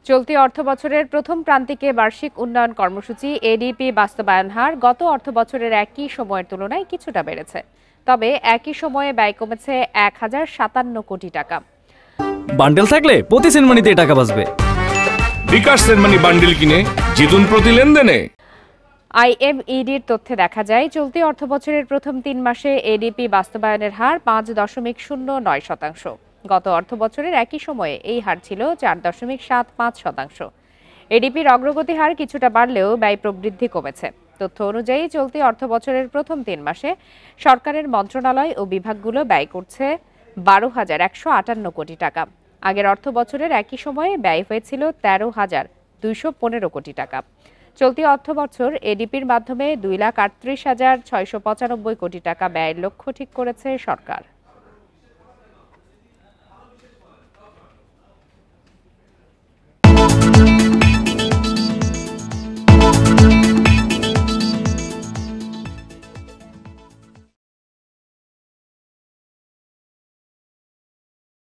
চলতি অর্থবছরের প্রথম প্রান্তিকে বার্ষিক উন্নয়ন কর্মসূচি এডিপি বাস্তবায়ন হার গত অর্থবছরের একই সময়ের তুলনায় কিছুটা বেড়েছে। তবে একই সময়ে ব্যয় কমেছে 1057 কোটি টাকা। বান্ডেল থাকলে প্রতি সেনমানিতে টাকা বাঁচবে। বিকাশ সেনমানি বান্ডেল কিনে জিতুন প্রতি লেনদেনে। আইএমইডির তথ্যে দেখা যায়, চলতি অর্থবছরের প্রথম 3 মাসে এডিপি বাস্তবায়নের হার 5.09%। গত অর্থবছরের একই সময়ে এই হার ছিল 4.75%। এডিপির অগ্রগতি হার কিছুটা বাড়লেও ব্যয় প্রবৃদ্ধি কমেছে। তথ্য অনুযায়ী চলতি অর্থবছরের প্রথম 3 মাসে সরকারের মন্ত্রণালয় ও বিভাগগুলো ব্যয় করছে 12,158 কোটি টাকা। আগের অর্থবছরের একই সময়ে ব্যয় হয়েছিল 13,215 কোটি টাকা। চলতি অর্থবছর এডিপির মাধ্যমে 2,38,695 কোটি টাকা ব্যয়ের লক্ষ্য ঠিক করেছে সরকার।